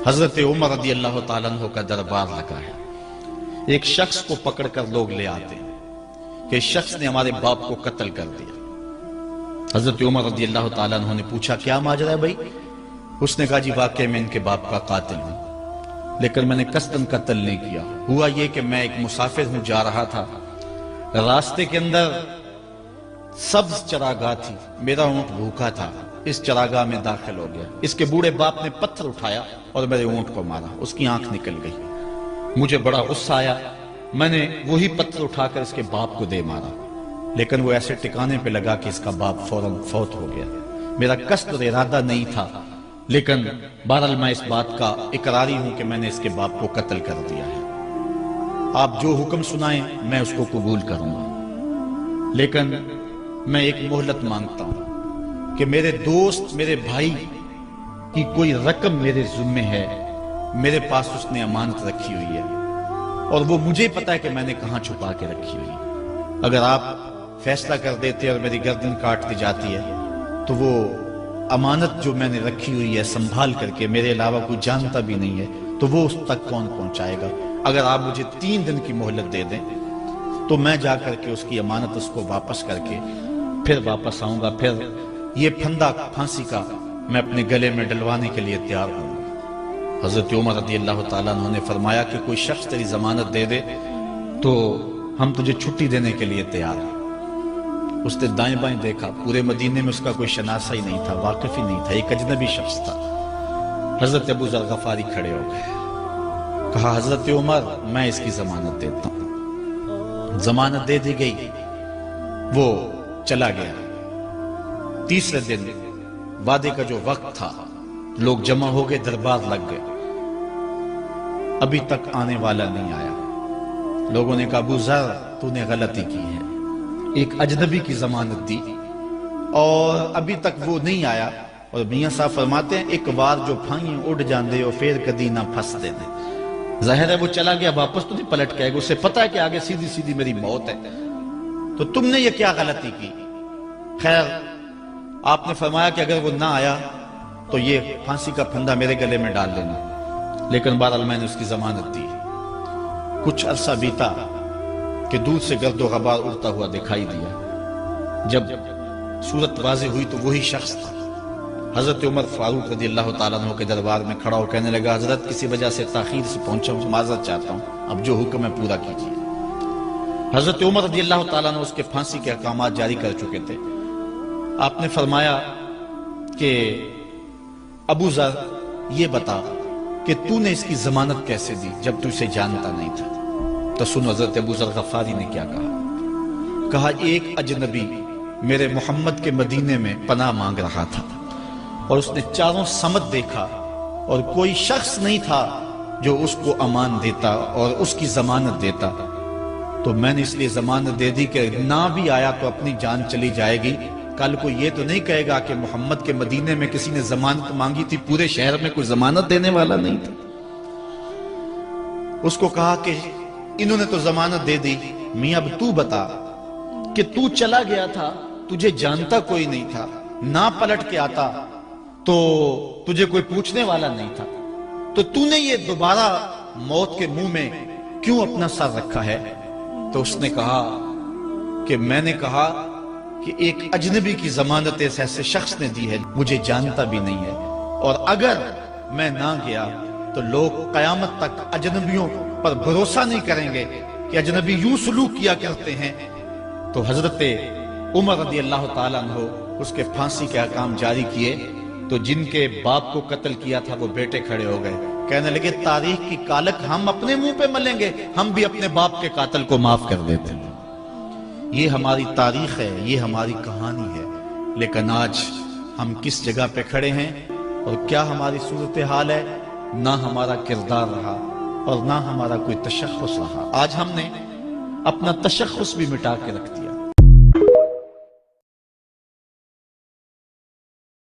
حضرت عمر رضی اللہ تعالیٰ عنہ کا دربار لگا ہے. ایک شخص کو پکڑ کر لوگ لے آتے ہیں کہ اس شخص نے ہمارے باپ کو قتل کر دیا. حضرت عمر رضی اللہ تعالیٰ عنہ نے پوچھا کیا ماجرا ہے بھائی؟ اس نے کہا جی واقعی میں ان کے باپ کا قاتل ہوں، لیکن میں نے قصداً قتل نہیں کیا. ہوا یہ کہ میں ایک مسافر ہوں، جا رہا تھا، راستے کے اندر سبز چراگاہ تھی، میرا اونٹ بھوکا تھا، اس چراگاہ میں داخل ہو گیا. اس کے بوڑھے باپ نے پتھر اٹھایا اور میرے اونٹ کو مارا، اس کی آنکھ نکل گئی. مجھے بڑا غصہ آیا، میں نے وہی پتھر اٹھا کر اس کے باپ کو دے مارا، لیکن وہ ایسے ٹکانے پہ لگا کہ اس کا باپ فوراً فوت ہو گیا. میرا قصد اور ارادہ نہیں تھا، لیکن بہرحال میں اس بات کا اقراری ہوں کہ میں نے اس کے باپ کو قتل کر دیا ہے. آپ جو حکم سنائیں میں اس کو قبول کروں گا، لیکن میں ایک مہلت مانگتا ہوں کہ میرے دوست، میرے بھائی کی کوئی رقم میرے ذمہ ہے، میرے پاس اس نے امانت رکھی ہوئی ہے اور وہ مجھے پتا ہے کہ میں نے کہاں چھپا کے رکھی ہوئی ہے. اگر آپ فیصلہ کر دیتے اور میری گردن کاٹ دی جاتی ہے تو وہ امانت جو میں نے رکھی ہوئی ہے سنبھال کر کے، میرے علاوہ کوئی جانتا بھی نہیں ہے، تو وہ اس تک کون پہنچائے گا؟ اگر آپ مجھے 3 دن کی مہلت دے دیں تو میں جا کر کے اس کی امانت اس کو واپس کر کے پھر واپس آؤں گا، پھر یہ پھندا پھانسی کا میں اپنے گلے میں ڈلوانے کے لیے تیار ہوں گا. حضرت عمر رضی اللہ تعالیٰ عنہ نے فرمایا کہ کوئی شخص تیری ضمانت دے دے تو ہم تجھے چھٹی دینے کے لیے تیار ہیں. اس نے دائیں بائیں دیکھا، پورے مدینے میں اس کا کوئی شناسہ ہی نہیں تھا، واقف ہی نہیں تھا، ایک اجنبی شخص تھا. حضرت ابو ذر غفاری کھڑے ہو گئے، کہا حضرت عمر میں اس کی ضمانت دیتا ہوں. ضمانت دے دی گئی، وہ چلا گیا. تیسرے دن وعدے کا جو وقت تھا، لوگ جمع ہو گئے، دربار لگ گئے. ابھی تک آنے والا نہیں آیا. لوگوں نے کہا ابو ذر تو نے غلطی کی ہے، ایک اجنبی کی ضمانت دی اور ابھی تک وہ نہیں آیا. اور میاں صاحب فرماتے ہیں ایک بار جو پھائیں اڑ جاندے ہو پھر کدی نہ پھنس دے دے. ظاہر ہے وہ چلا گیا، واپس تو نہیں پلٹ کے آئے گا، اسے پتا ہے کہ آگے سیدھی سیدھی میری موت ہے، تو تم نے یہ کیا غلطی کی؟ خیر آپ نے فرمایا کہ اگر وہ نہ آیا تو یہ پھانسی کا پھندا میرے گلے میں ڈال لینا، لیکن بہرحال میں نے اس کی ضمانت دی. کچھ عرصہ بیتا کہ دور سے گرد و غبار اڑتا ہوا دکھائی دیا. جب صورت واضح ہوئی تو وہی شخص تھا. حضرت عمر فاروق رضی اللہ تعالیٰ عنہ کے دربار میں کھڑا ہو کہنے لگا حضرت کسی وجہ سے تاخیر سے پہنچا ہوں، معذرت چاہتا ہوں، اب جو حکم ہے پورا کیجیے. حضرت عمر رضی اللہ تعالیٰ عنہ اس کے پھانسی کے احکامات جاری کر چکے تھے. آپ نے فرمایا کہ ابو ذر یہ بتا کہ تو نے اس کی ضمانت کیسے دی جب تو اسے جانتا نہیں تھا؟ تو سن حضرت ابو ذر غفاری نے کیا کہا. کہا ایک اجنبی میرے محمد کے مدینے میں پناہ مانگ رہا تھا اور اس نے چاروں سمت دیکھا اور کوئی شخص نہیں تھا جو اس کو امان دیتا اور اس کی ضمانت دیتا، تو میں نے اس لیے ضمانت دے دی کہ نہ بھی آیا تو اپنی جان چلی جائے گی. کل کو یہ تو نہیں کہے گا کہ محمد کے مدینے میں کسی نے ضمانت مانگی تھی، پورے شہر میں کوئی ضمانت دینے والا نہیں تھا. اس کو کہا کہ انہوں نے تو ضمانت دے دی، میاں اب تو بتا کہ تو چلا گیا تھا، تجھے جانتا کوئی نہیں تھا، نہ پلٹ کے آتا تو تجھے کوئی پوچھنے والا نہیں تھا، تو تو نے یہ دوبارہ موت کے منہ میں کیوں اپنا سر رکھا ہے؟ تو اس نے کہا کہ میں نے کہا کہ ایک اجنبی کی ضمانت ایسے شخص نے دی ہے مجھے جانتا بھی نہیں ہے، اور اگر میں نہ گیا تو لوگ قیامت تک اجنبیوں پر بھروسہ نہیں کریں گے کہ اجنبی یوں سلوک کیا کرتے ہیں. تو حضرت عمر رضی اللہ تعالیٰ عنہ اس کے پھانسی کے احکام جاری کیے. تو جن کے باپ کو قتل کیا تھا وہ بیٹے کھڑے ہو گئے، کہنے لگے تاریخ کی کالک ہم اپنے منہ پہ ملیں گے، ہم بھی اپنے باپ کے قاتل کو معاف کر دیتے ہیں. یہ ہماری تاریخ ہے، یہ ہماری کہانی ہے. لیکن آج ہم کس جگہ پہ کھڑے ہیں اور کیا ہماری صورتحال ہے؟ نہ ہمارا کردار رہا اور نہ ہمارا کوئی تشخص رہا. آج ہم نے اپنا تشخص بھی مٹا کے رکھ دیا.